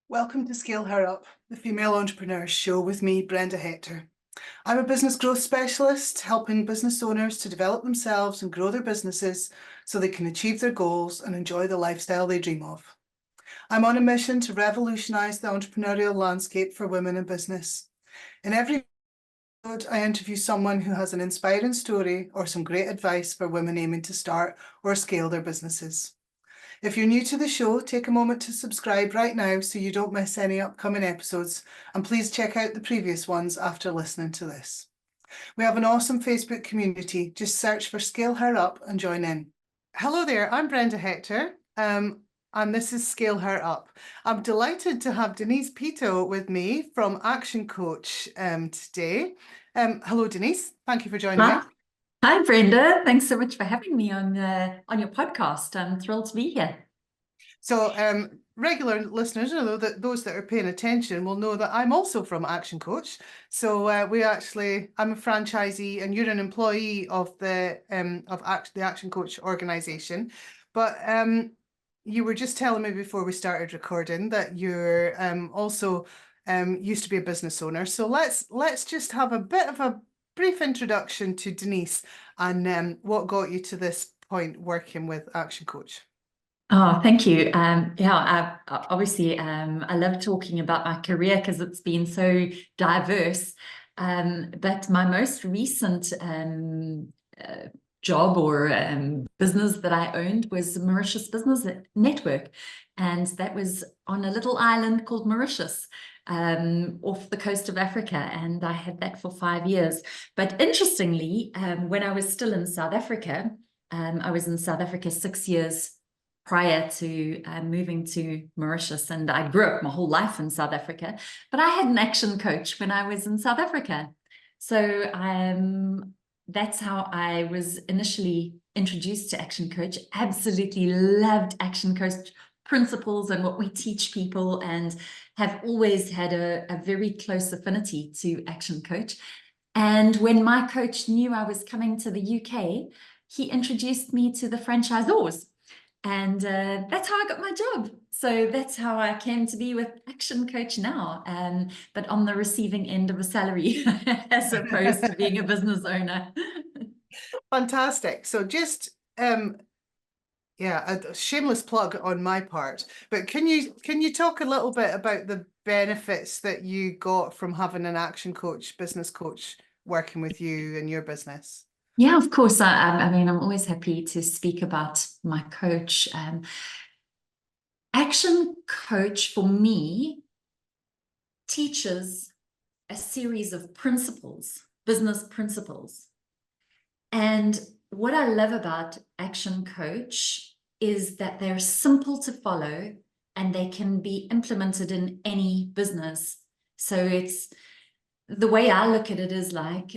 Welcome to Scale Her Up, the Female Entrepreneurs Show with me, Brenda Hector. I'm a business growth specialist, helping business owners to develop themselves and grow their businesses so they can achieve their goals and enjoy the lifestyle they dream of. I'm on a mission to revolutionise the entrepreneurial landscape for women in business. In every episode, I interview someone who has an inspiring story or some great advice for women aiming to start or scale their businesses. If you're new to the show, take a moment to subscribe right now so you don't miss any upcoming episodes, and please check out the previous ones after listening to this. We have an awesome Facebook community. Just search for Scale Her Up and join in. Hello there, I'm Brenda Hector, and this is Scale Her Up. I'm delighted to have Denise Pitot with me from ActionCOACH today. Hello, Denise. Thank you for joining me. Hi, Brenda. Thanks so much for having me on your podcast. I'm thrilled to be here. So regular listeners, that those that are paying attention will know that I'm also from ActionCOACH. So I'm a franchisee and you're an employee of the ActionCOACH organization. But you were just telling me before we started recording that you're also used to be a business owner. So let's just have a bit of a brief introduction to Denise and what got you to this point working with ActionCOACH. Oh, thank you. I love talking about my career because it's been so diverse. But my most recent job or business that I owned was Mauritius Business Network, and that was on a little island called Mauritius, off the coast of Africa, and I had that for 5 years. But interestingly, when I was still in South Africa, I was in South Africa 6 years prior to moving to Mauritius, and I grew up my whole life in South Africa, but I had an action coach when I was in South Africa. So that's how I was initially introduced to ActionCOACH. Absolutely loved ActionCOACH principles and what we teach people, and have always had a very close affinity to ActionCOACH. And when my coach knew I was coming to the UK, he introduced me to the franchisors. And that's how I got my job. So that's how I came to be with ActionCOACH now, but on the receiving end of a salary as opposed to being a business owner. Fantastic. So just a shameless plug on my part, but can you talk a little bit about the benefits that you got from having an action coach, business coach working with you in your business? Yeah, of course. I mean, I'm always happy to speak about my coach. ActionCOACH for me teaches a series of principles, business principles. And what I love about ActionCOACH is that they're simple to follow and they can be implemented in any business. So it's the way I look at it is like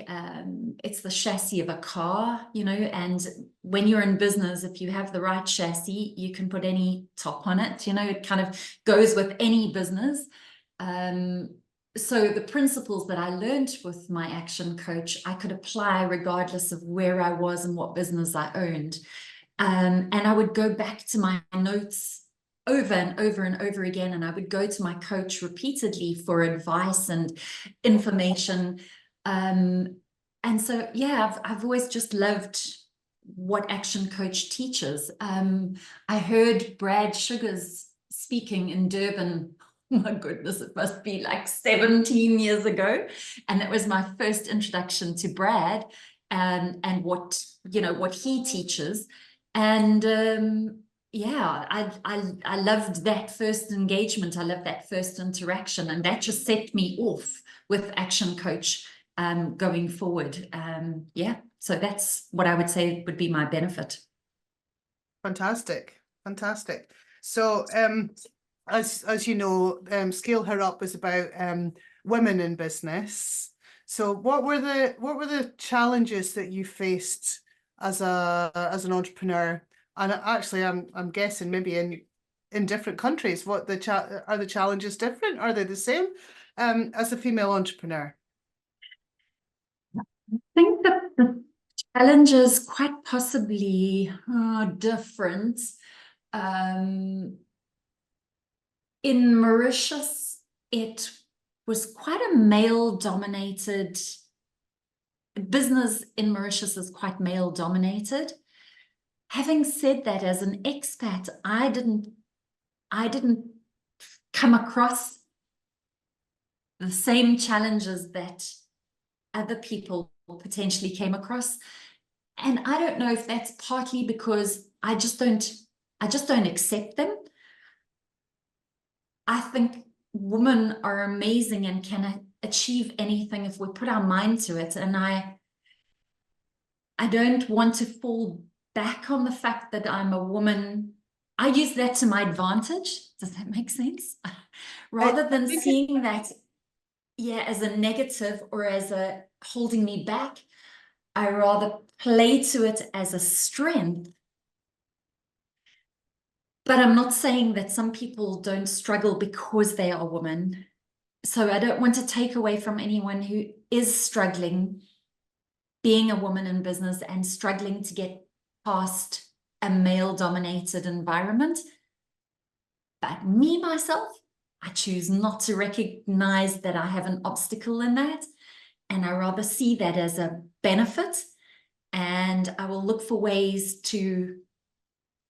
it's the chassis of a car, and when you're in business, if you have the right chassis, you can put any top on it, it kind of goes with any business. So the principles that I learned with my ActionCOACH, I could apply regardless of where I was and what business I owned. And I would go back to my notes over and over and over again, and I would go to my coach repeatedly for advice and information. And so, yeah, I've always just loved what ActionCOACH teaches. I heard Brad Sugars speaking in Durban. Oh my goodness, it must be like 17 years ago. And that was my first introduction to Brad and what he teaches. And yeah, I loved that first engagement. I loved that first interaction, and that just set me off with ActionCOACH going forward. Yeah, so that's what I would say would be my benefit. Fantastic. So as you know, Scale Her Up is about women in business. So what were the challenges that you faced as an entrepreneur? And actually, I'm guessing maybe in different countries, are the challenges different? Are they the same as a female entrepreneur? I think that the challenges quite possibly are different. In Mauritius, it was quite a male-dominated business. In Mauritius is quite male-dominated. Having said that, as an expat, I didn't come across the same challenges that other people potentially came across. And I don't know if that's partly because I just don't accept them. I think women are amazing and can achieve anything if we put our mind to it. And I don't want to fall back on the fact that I'm a woman. I use that to my advantage. Does that make sense? Rather than seeing that, yeah, as a negative or as a holding me back, I rather play to it as a strength. But I'm not saying that some people don't struggle because they are women. So I don't want to take away from anyone who is struggling being a woman in business and struggling to get past a male-dominated environment. But me, myself, I choose not to recognize that I have an obstacle in that. And I rather see that as a benefit. And I will look for ways to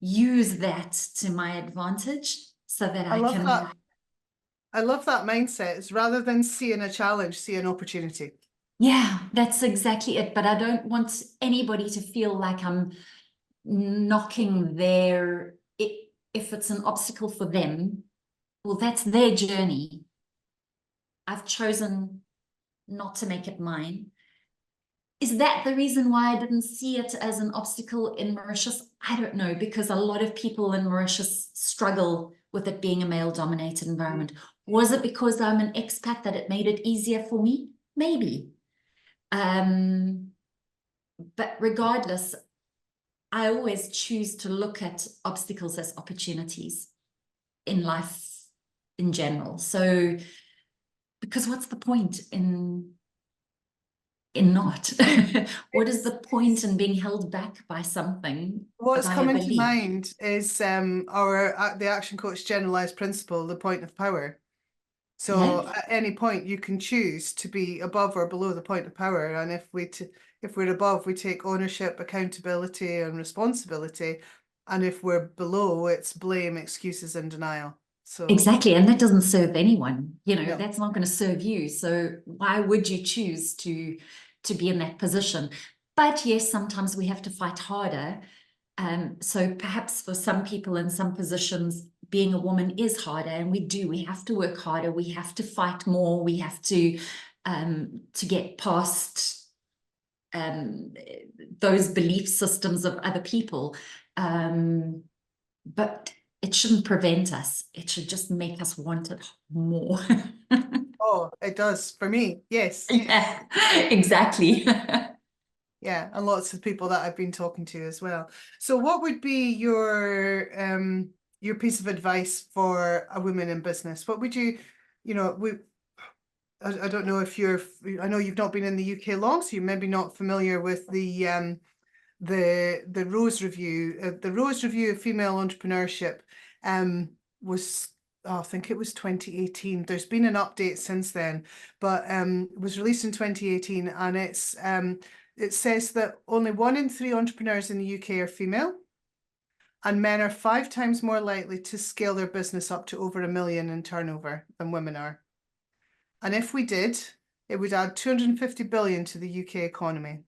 use that to my advantage so that I love can. that. I love that mindset. It's rather than seeing a challenge, see an opportunity. Yeah, that's exactly it. But I don't want anybody to feel like I'm knocking their, if it's an obstacle for them, well, that's their journey. I've chosen not to make it mine. Is that the reason why I didn't see it as an obstacle in Mauritius? I don't know, because a lot of people in Mauritius struggle with it being a male-dominated environment. Was it because I'm an expat that it made it easier for me? Maybe. But regardless, I always choose to look at obstacles as opportunities in life in general. So, because what's the point in not? What is the point in being held back by something? What's By a coming to belief? mind is the Action Coach generalized principle, the point of power. So Yeah. at any point you can choose to be above or below the point of power, and if we're above, we take ownership, accountability, and responsibility, and if we're below, it's blame, excuses, and denial. So Exactly. And that doesn't serve anyone, no. that's not going to serve you. So why would you choose to be in that position? But yes, sometimes we have to fight harder. So perhaps for some people in some positions, being a woman is harder, and we have to work harder. We have to fight more. We have to get past those belief systems of other people. But it shouldn't prevent us. It should just make us want it more. Oh, it does for me. Yes. Yeah, exactly. Yeah, and lots of people that I've been talking to as well. So what would be your piece of advice for a woman in business? What would you I don't know if I know you've not been in the UK long, so you're maybe not familiar with the Rose Review. The Rose Review of Female Entrepreneurship was, I think it was 2018. There's been an update since then, but it was released in 2018, and it says that only 1 in 3 entrepreneurs in the UK are female, and men are 5 times more likely to scale their business up to over $1 million in turnover than women are. And if we did, it would add 250 billion to the UK economy.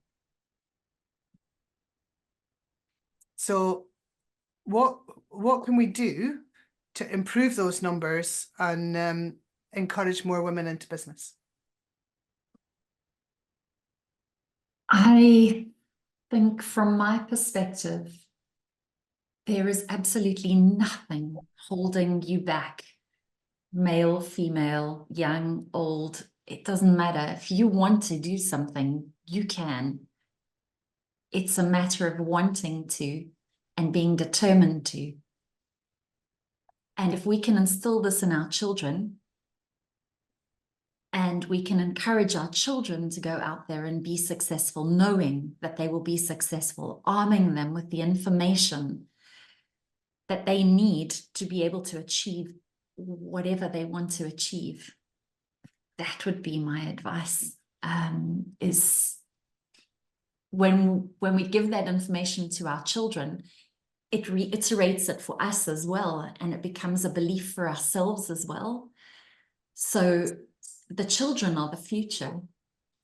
So what can we do to improve those numbers and encourage more women into business? I think from my perspective, there is absolutely nothing holding you back, male, female, young, old. It doesn't matter. If you want to do something, you can. It's a matter of wanting to and being determined to. And if we can instill this in our children, and we can encourage our children to go out there and be successful, knowing that they will be successful, arming them with the information that they need to be able to achieve whatever they want to achieve. That would be my advice, is when we give that information to our children, it reiterates it for us as well, and it becomes a belief for ourselves as well. So the children are the future.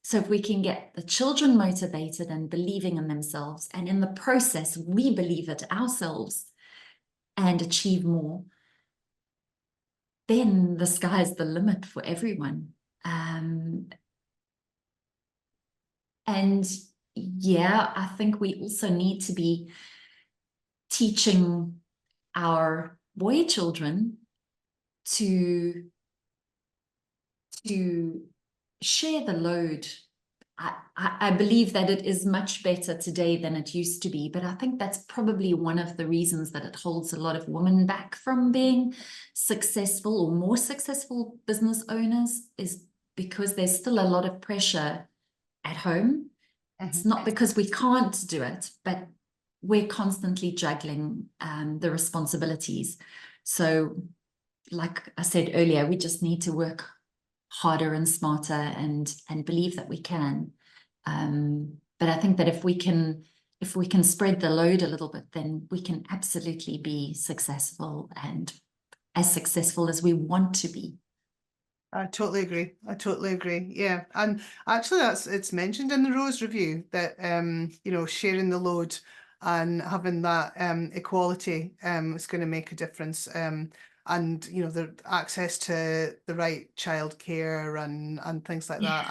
So if we can get the children motivated and believing in themselves, and in the process, we believe it ourselves and achieve more, then the sky's the limit for everyone. And yeah, I think we also need to be teaching our boy children to share the load. I believe that it is much better today than it used to be, but I think that's probably one of the reasons that it holds a lot of women back from being successful or more successful business owners, is because there's still a lot of pressure at home. It's not because we can't do it, but we're constantly juggling the responsibilities. So like I said earlier, we just need to work harder and smarter and believe that we can. But I think that if we can spread the load a little bit, then we can absolutely be successful, and as successful as we want to be. I totally agree. I totally agree. Yeah. And actually it's mentioned in the Rose Review that you know, sharing the load and having that equality is going to make a difference. And you know, the access to the right childcare and things like that,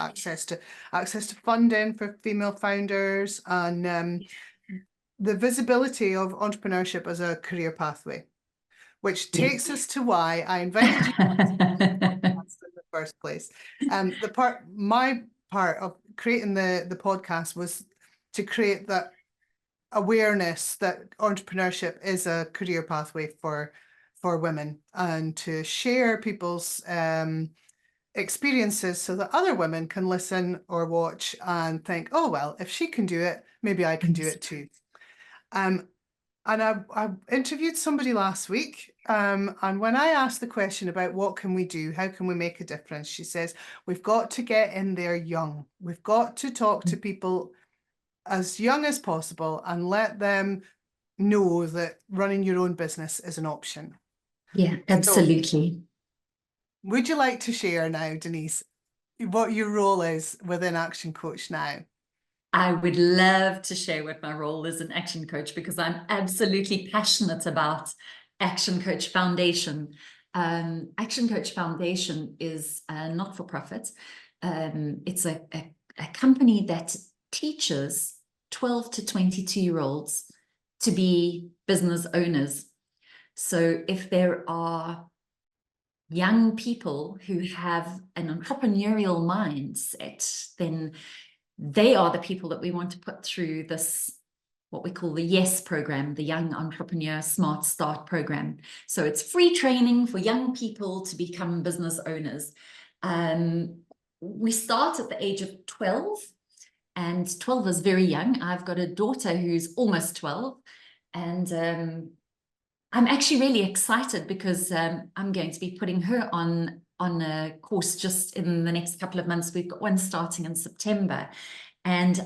access to funding for female founders, and the visibility of entrepreneurship as a career pathway, which takes us to why I invited you in the first place. My part of creating the podcast was to create that awareness that entrepreneurship is a career pathway for women, and to share people's experiences so that other women can listen or watch and think, oh, well, if she can do it, maybe I can do it too. And I interviewed somebody last week, and when I asked the question about what can we do, how can we make a difference, she says, we've got to get in there young. We've got to talk to people as young as possible and let them know that running your own business is an option. Yeah, absolutely. So, would you like to share now, Denise, what your role is within Action Coach now? I would love to share what my role is in Action Coach, because I'm absolutely passionate about Action Coach Foundation. Action Coach Foundation is a not-for-profit. It's a company that teaches 12 to 22-year-olds to be business owners. So if there are young people who have an entrepreneurial mindset, then they are the people that we want to put through this, what we call the YES program, the Young Entrepreneur Smart Start program. So it's free training for young people to become business owners. We start at the age of 12, and 12 is very young. I've got a daughter who's almost 12, and I'm actually really excited because I'm going to be putting her on a course just in the next couple of months. We've got one starting in September, and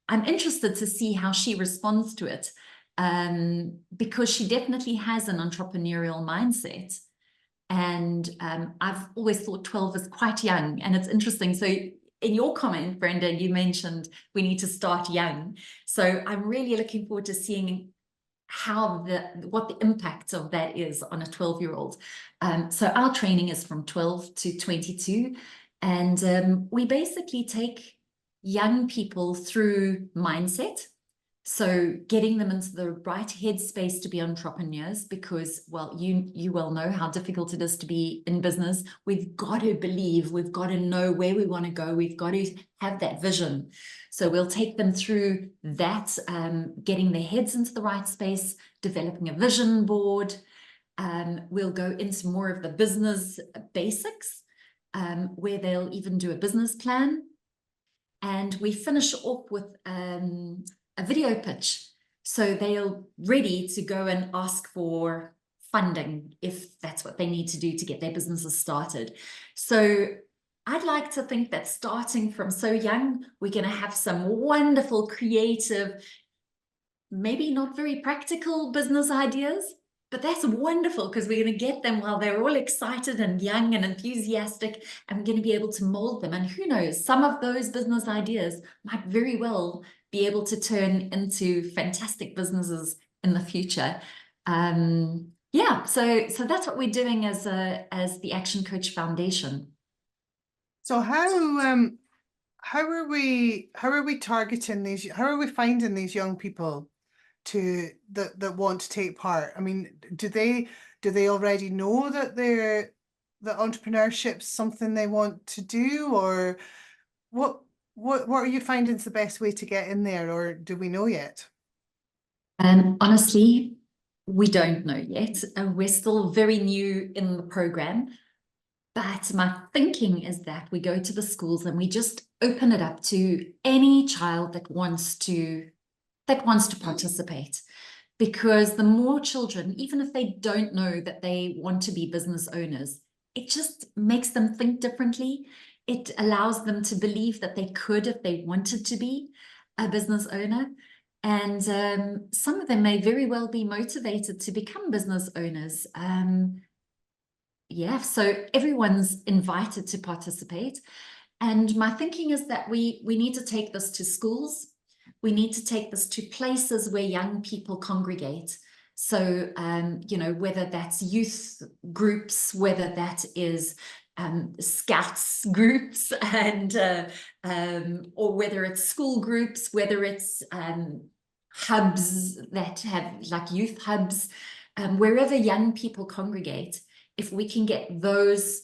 I'm interested to see how she responds to it, because she definitely has an entrepreneurial mindset. And I've always thought 12 is quite young, and it's interesting. So in your comment, Brenda, you mentioned we need to start young. So I'm really looking forward to seeing what the impact of that is on a 12-year-old. So our training is from 12 to 22, and we basically take young people through mindset. So getting them into the right headspace to be entrepreneurs, because, well, you well know how difficult it is to be in business. We've got to believe, we've got to know where we want to go, we've got to have that vision. So we'll take them through that, getting their heads into the right space, developing a vision board. We'll go into more of the business basics, where they'll even do a business plan. And we finish off with a video pitch. So they're ready to go and ask for funding if that's what they need to do to get their businesses started. So I'd like to think that starting from so young, we're going to have some wonderful, creative, maybe not very practical business ideas, but that's wonderful because we're going to get them while they're all excited and young and enthusiastic, and we're going to be able to mold them. And who knows, some of those business ideas might very well be able to turn into fantastic businesses in the future. Yeah, so that's what we're doing as the Action Coach Foundation. So how are we targeting these? How are we finding these young people that want to take part? I mean, do they already know that that entrepreneurship's something they want to do, or what are you finding is the best way to get in there, or do we know yet? Honestly, we don't know yet. We're still very new in the program. But my thinking is that we go to the schools and we just open it up to any child that wants to participate. Because the more children, even if they don't know that they want to be business owners, it just makes them think differently. It allows them to believe that they could if they wanted to be a business owner. And some of them may very well be motivated to become business owners. Yeah, so everyone's invited to participate. And my thinking is that we need to take this to schools. We need to take this to places where young people congregate. So, you know, whether that's youth groups, whether that is scouts groups, and or whether it's school groups, whether it's hubs that have like youth hubs, wherever young people congregate. If we can get those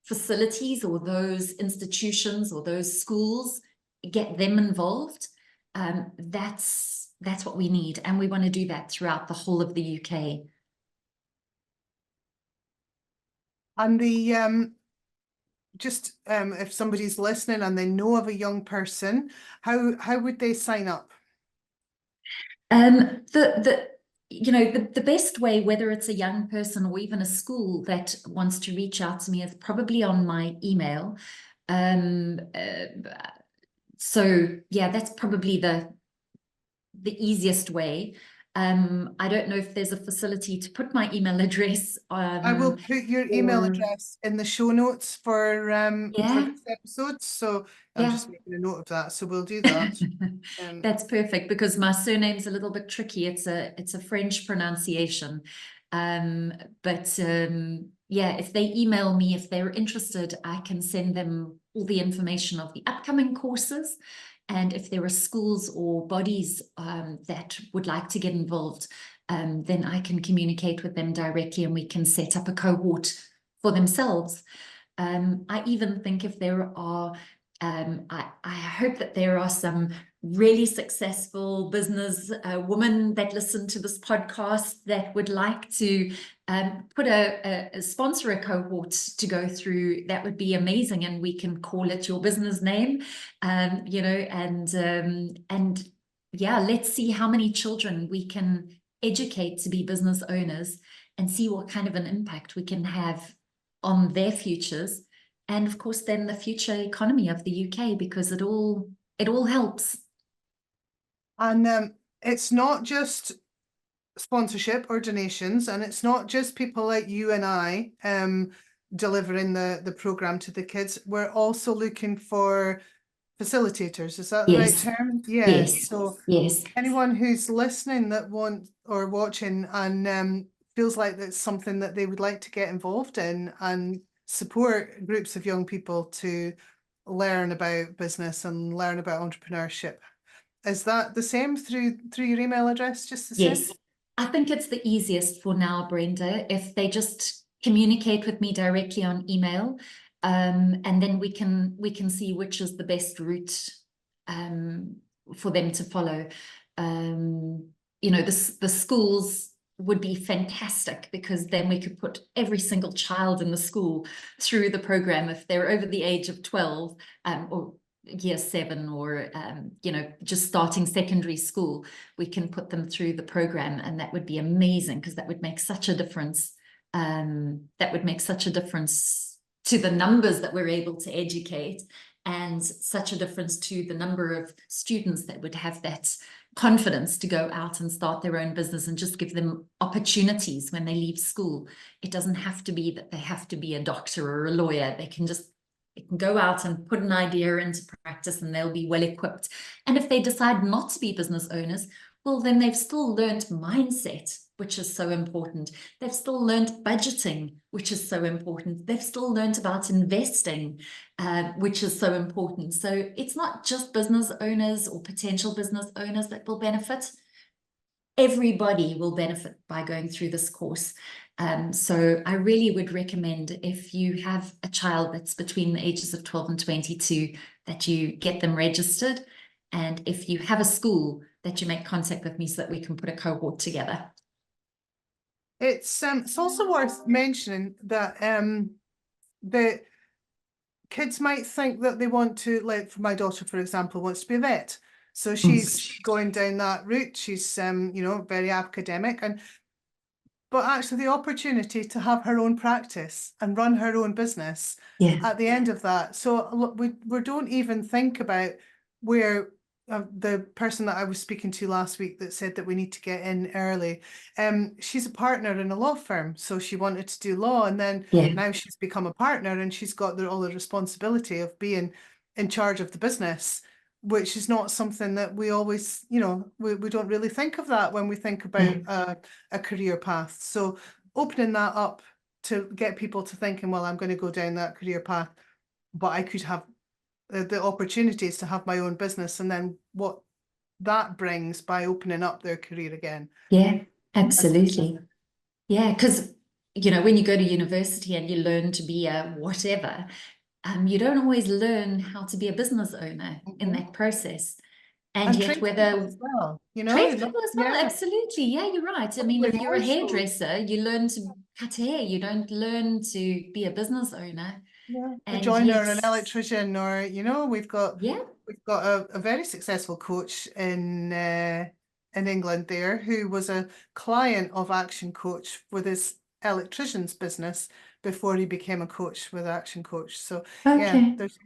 facilities or those institutions or those schools, get them involved, that's what we need. And we want to do that throughout the whole of the UK. And the if somebody's listening and they know of a young person, how would they sign up? The best way, whether it's a young person or even a school that wants to reach out to me, is probably on my email. So yeah, that's probably the easiest way. I don't know if there's a facility to put my email address. I will put your email address in the show notes for this episode. So I'm just making a note of that. So we'll do that. That's perfect, because my surname's a little bit tricky. It's a French pronunciation. But yeah, if they email me, if they're interested, I can send them all the information of the upcoming courses. And if there are schools or bodies that would like to get involved, then I can communicate with them directly and we can set up a cohort for themselves. I even think if there are, I hope that there are some really successful business women that listen to this podcast that would like to put sponsor a cohort to go through. That would be amazing, and we can call it your business name, you know, and yeah, let's see how many children we can educate to be business owners and see what kind of an impact we can have on their futures, and of course then the future economy of the UK, because it all helps. And it's not just sponsorship or donations, and it's not just people like you and I delivering the program to the kids. We're also looking for facilitators. Is that the right term? Yeah. Yes. So yes, anyone who's listening that wants or watching and feels like that's something that they would like to get involved in and support groups of young people to learn about business and learn about entrepreneurship. Is that the same through your email address? Just the same? yes. I think it's the easiest for now, Brenda, if they just communicate with me directly on email, and then we can see which is the best route for them to follow. You know, the schools would be fantastic, because then we could put every single child in the school through the program if they're over the age of 12, or year 7 or, you know, just starting secondary school, we can put them through the program, and that would be amazing, because that would make such a difference. That would make such a difference to the numbers that we're able to educate, and such a difference to the number of students that would have that confidence to go out and start their own business, and just give them opportunities when they leave school. It doesn't have to be that they have to be a doctor or a lawyer. They can go out and put an idea into practice, and they'll be well equipped. And if they decide not to be business owners, well, then they've still learned mindset, which is so important. They've still learned budgeting, which is so important. They've still learned about investing, which is so important. So it's not just business owners or potential business owners that will benefit. Everybody will benefit by going through this course. So I really would recommend, if you have a child that's between the ages of 12 and 22, that you get them registered. And if you have a school, that you make contact with me so that we can put a cohort together. It's also worth mentioning that the kids might think that they want to, like for my daughter, for example, wants to be a vet. So she's going down that route. She's you know, very academic, but actually the opportunity to have her own practice and run her own business at the end of that. So we don't even think about where the person that I was speaking to last week that said that we need to get in early. She's a partner in a law firm, so she wanted to do law, and then now she's become a partner, and she's got all the responsibility of being in charge of the business, which is not something that we always, you know, we don't really think of that when we think about a career path. So opening that up to get people to thinking, well, I'm going to go down that career path, but I could have the opportunities to have my own business, and then what that brings by opening up their career again. Yeah, absolutely. Yeah, because, you know, when you go to university and you learn to be a whatever, you don't always learn how to be a business owner in that process. And yet train whether people as well, you know, train people as well, absolutely. Yeah, you're right. I mean, if you're a hairdresser, you learn to cut hair. You don't learn to be a business owner. a And joiner, yet, an electrician, or, you know, we've got a very successful coach in England there, who was a client of ActionCOACH with his electrician's business before he became a coach with ActionCOACH. So yeah, there's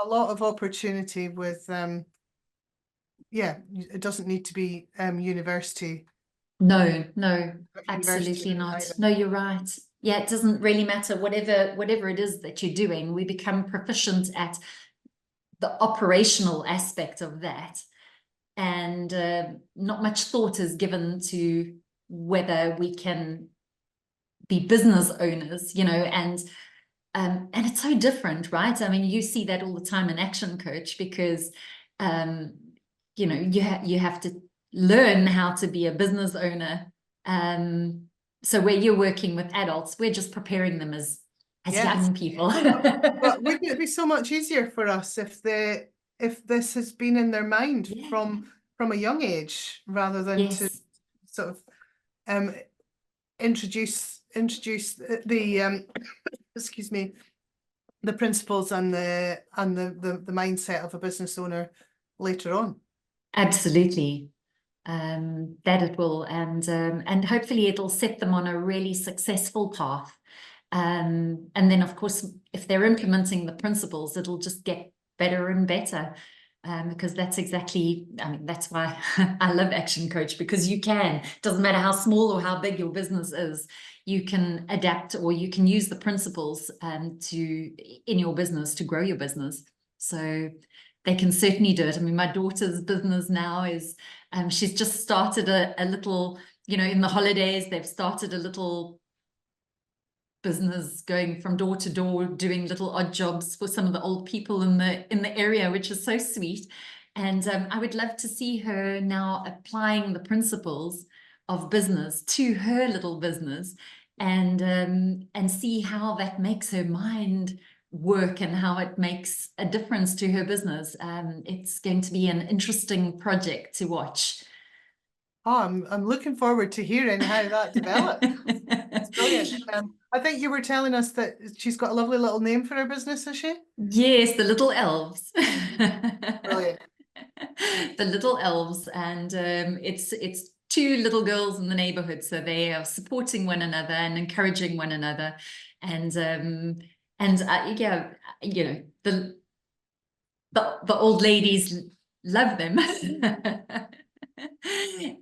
a lot of opportunity with yeah, it doesn't need to be university. No, absolutely not. Either. No, you're right. Yeah, it doesn't really matter. Whatever it is that you're doing, we become proficient at the operational aspect of that. And not much thought is given to whether we can be business owners, you know, and it's so different, right? I mean, you see that all the time in ActionCOACH, because you know, you have to learn how to be a business owner. So where you're working with adults, we're just preparing them as young people. But wouldn't it be so much easier for us if this has been in their mind from a young age, rather than to sort of introduce the excuse me, the principles and the mindset of a business owner later on. Absolutely. That it will, and hopefully it'll set them on a really successful path. And then, of course, if they're implementing the principles, it'll just get better and better. Because that's exactly, I mean, that's why I love ActionCOACH, because you can, doesn't matter how small or how big your business is, you can adapt, or you can use the principles in your business to grow your business. So they can certainly do it. I mean, my daughter's business now is, she's just started a little, you know, in the holidays, they've started a little business going from door to door, doing little odd jobs for some of the old people in the area, which is so sweet. And I would love to see her now applying the principles of business to her little business, and see how that makes her mind work and how it makes a difference to her business. It's going to be an interesting project to watch. Oh, I'm looking forward to hearing how that develops. It's brilliant. I think you were telling us that she's got a lovely little name for her business, has she? Yes, the little elves. Brilliant. The little elves, and it's two little girls in the neighborhood, so they are supporting one another and encouraging one another, and yeah, you know, the old ladies love them.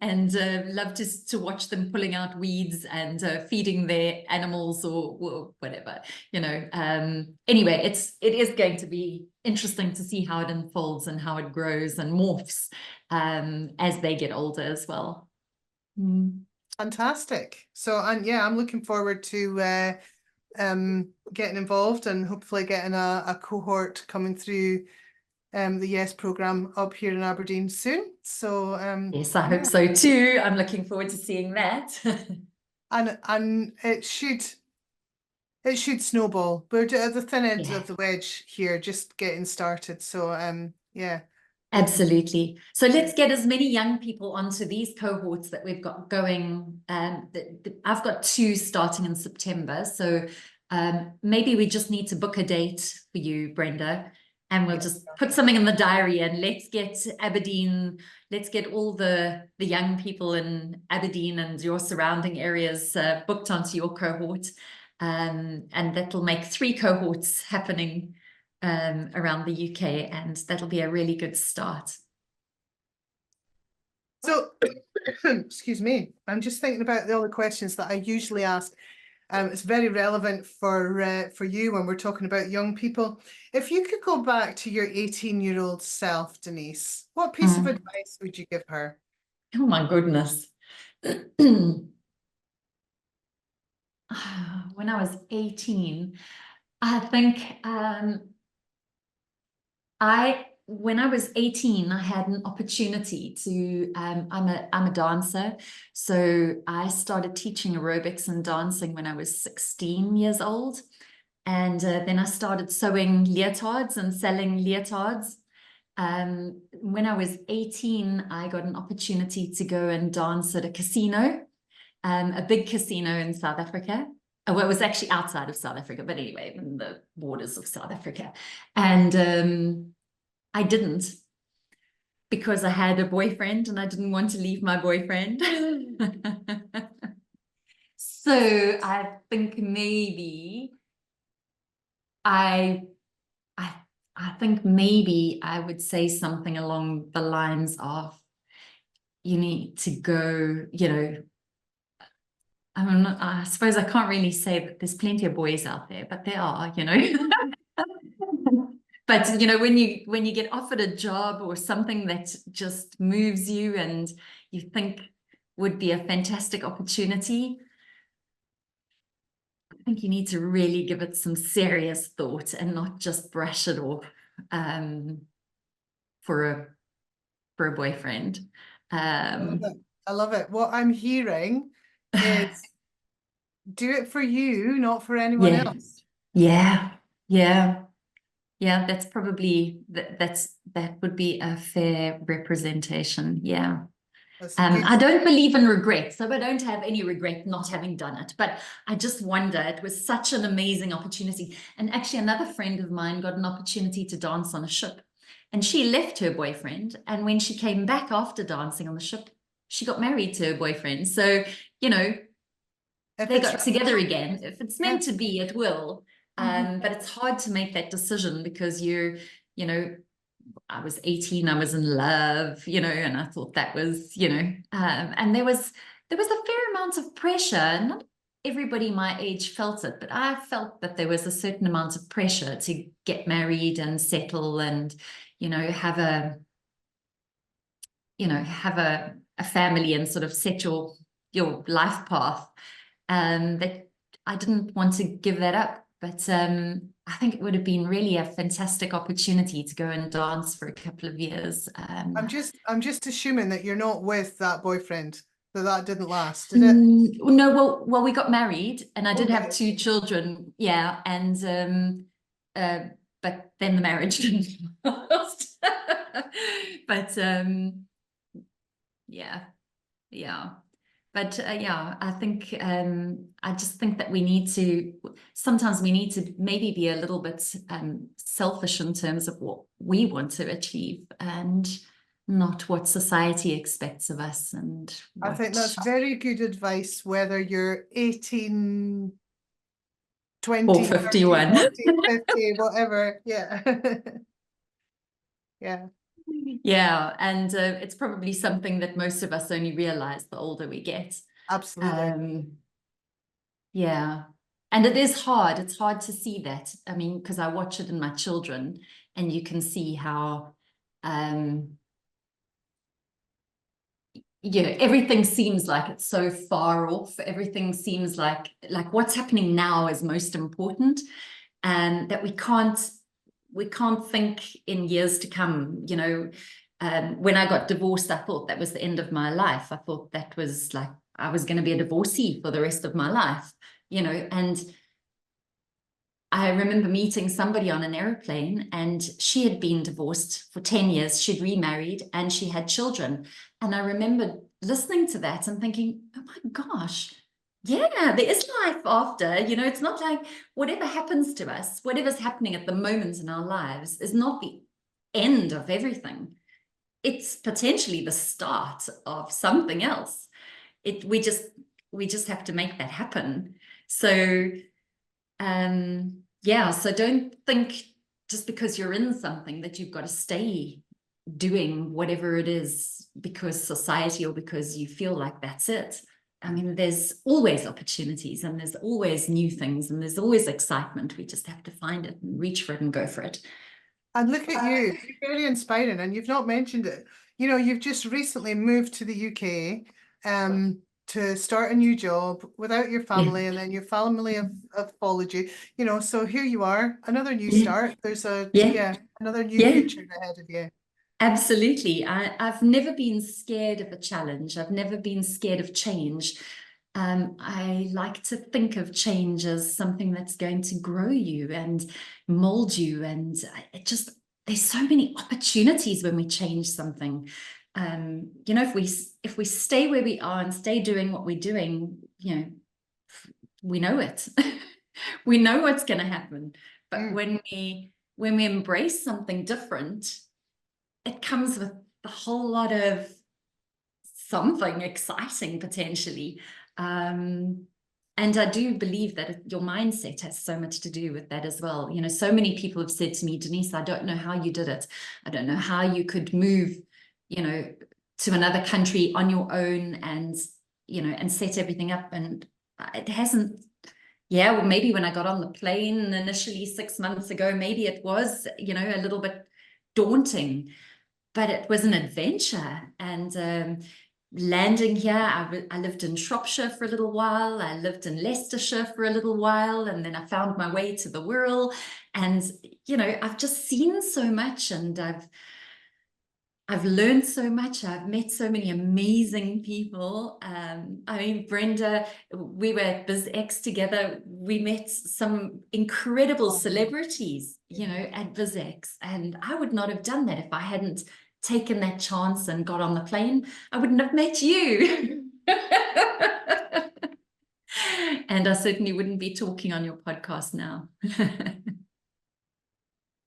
And love to watch them pulling out weeds and feeding their animals or whatever, you know. Anyway, it is going to be interesting to see how it unfolds and how it grows and morphs as they get older as well. Fantastic. So, and yeah, I'm looking forward to getting involved and hopefully getting a cohort coming through the YES program up here in Aberdeen soon. So yes, I hope so too. I'm looking forward to seeing that. and it should snowball. We're at the thin edge Yeah. of the wedge here, just getting started. So yeah. Absolutely. So let's get as many young people onto these cohorts that we've got going. I've got 2 starting in September. So maybe we just need to book a date for you, Brenda, and we'll just put something in the diary and let's get Aberdeen, let's get all the young people in Aberdeen and your surrounding areas booked onto your cohort. And that'll make 3 cohorts happening around the UK, and that'll be a really good start. So, excuse me, I'm just thinking about all the questions that I usually ask. It's very relevant for you when we're talking about young people. If you could go back to your 18-year-old self, Denise, what piece of advice would you give her? Oh my goodness. When I was 18, I think when I was 18, I had an opportunity to, I'm a dancer. So I started teaching aerobics and dancing when I was 16 years old. And then I started sewing leotards and selling leotards. When I was 18, I got an opportunity to go and dance at a casino, a big casino in South Africa. Well, it was actually outside of South Africa, but anyway, in the borders of South Africa. And I didn't, because I had a boyfriend and I didn't want to leave my boyfriend. So I think maybe I think maybe I would say something along the lines of, you need to go, you know, I suppose I can't really say that there's plenty of boys out there, but there are, you know. But you know, when you get offered a job or something that just moves you and you think would be a fantastic opportunity, I think you need to really give it some serious thought and not just brush it off for a boyfriend. I love it. What I'm hearing is do it for you, not for anyone else. Yeah. That's probably that would be a fair representation. Yeah. I don't believe in regret, so I don't have any regret not having done it. But I just wonder, it was such an amazing opportunity. And actually, another friend of mine got an opportunity to dance on a ship, and she left her boyfriend. And when she came back after dancing on the ship, she got married to her boyfriend. So, you know, they got together again. If it's meant to be, it will. But it's hard to make that decision because you know, I was 18, I was in love, you know, and I thought that was, you know, and there was a fair amount of pressure. Not everybody my age felt it, but I felt that there was a certain amount of pressure to get married and settle and, you know, have a family and sort of set your life path. That I didn't want to give that up, but I think it would have been really a fantastic opportunity to go and dance for a couple of years. I'm just assuming that you're not with that boyfriend, that didn't last, did it? No, well, we got married and I did have 2 children, yeah, and but then the marriage didn't last. But yeah. Yeah. But yeah, I think I just think that sometimes we need to maybe be a little bit selfish in terms of what we want to achieve and not what society expects of us. And I think that's very good advice, whether you're 18, 20, 30, 451. 40, 50, whatever. Yeah. Yeah. Yeah, and it's probably something that most of us only realize the older we get. Absolutely. Yeah. And it is hard. It's hard to see that. I mean, because I watch it in my children, and you can see how, everything seems like it's so far off. Everything seems like what's happening now is most important, and that we can't think in years to come. When I got divorced, I thought that was the end of my life. I thought that was like I was going to be a divorcee for the rest of my life, and I remember meeting somebody on an airplane, and she had been divorced for 10 years. She'd remarried and she had children. And I remember listening to that and thinking, oh my gosh, yeah, there is life after. It's not like whatever happens to us, whatever's happening at the moment in our lives is not the end of everything. It's potentially the start of something else. We just have to make that happen. So yeah, so don't think just because you're in something that you've got to stay doing whatever it is because society or because you feel like that's it. I mean, there's always opportunities and there's always new things and there's always excitement. We just have to find it and reach for it and go for it. And look at you, you're very inspiring, and you've not mentioned it. You've just recently moved to the UK to start a new job without your family, and then your family have followed you. So here you are, another new start. There's another new future ahead of you. Absolutely. I've never been scared of a challenge. I've never been scared of change. I like to think of change as something that's going to grow you and mold you. And there's so many opportunities when we change something. If we stay where we are and stay doing what we're doing, we know it. We know what's going to happen. But when we embrace something different, it comes with a whole lot of something exciting potentially. And I do believe that your mindset has so much to do with that as well. So many people have said to me, Denise, I don't know how you did it. I don't know how you could move, to another country on your own and, and set everything up. And it hasn't, well, maybe when I got on the plane initially 6 months ago, maybe it was, a little bit daunting, but it was an adventure. And landing here, I lived in Shropshire for a little while. I lived in Leicestershire for a little while, and then I found my way to the Wirral. And I've just seen so much, and I've learned so much. I've met so many amazing people. I mean, Brenda, we were at BizX together. We met some incredible celebrities, at BizX. And I would not have done that if I hadn't taken that chance and got on the plane. I wouldn't have met you. And I certainly wouldn't be talking on your podcast now.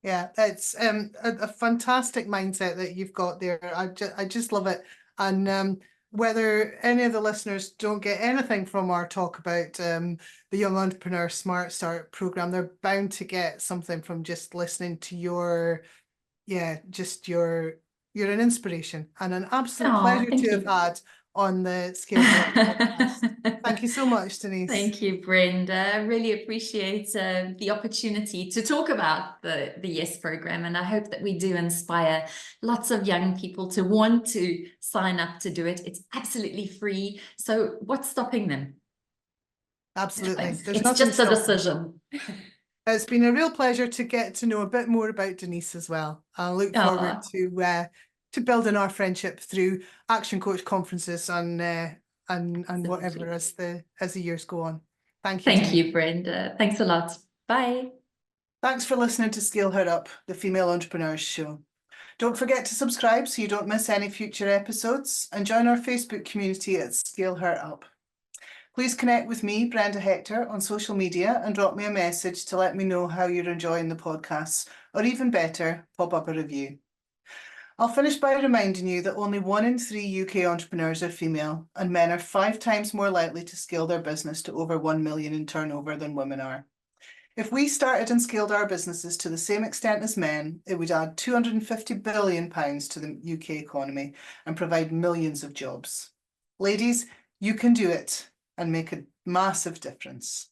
Yeah, it's a fantastic mindset that you've got there. I just love it. And whether any of the listeners don't get anything from our talk about the Young Entrepreneur Smart Start program, they're bound to get something from just listening to you're an inspiration and an absolute pleasure to have had on the Scale Up podcast. Thank you so much, Denise. Thank you, Brenda. I really appreciate the opportunity to talk about the YES program, and I hope that we do inspire lots of young people to want to sign up to do it. It's absolutely free, so what's stopping them? Absolutely. It's just a decision. It's been a real pleasure to get to know a bit more about Denise as well. I look forward to building our friendship through Action Coach conferences and whatever as the years go on. Thank you. Thank you, Brenda. Thanks a lot. Bye. Thanks for listening to Scale Her Up, the Female Entrepreneurs Show. Don't forget to subscribe so you don't miss any future episodes, and join our Facebook community at Scale Her Up. Please connect with me, Brenda Hector, on social media and drop me a message to let me know how you're enjoying the podcasts, or even better, pop up a review. I'll finish by reminding you that only 1 in 3 UK entrepreneurs are female, and men are 5 times more likely to scale their business to over 1 million in turnover than women are. If we started and scaled our businesses to the same extent as men, it would add £250 billion to the UK economy and provide millions of jobs. Ladies, you can do it and make a massive difference.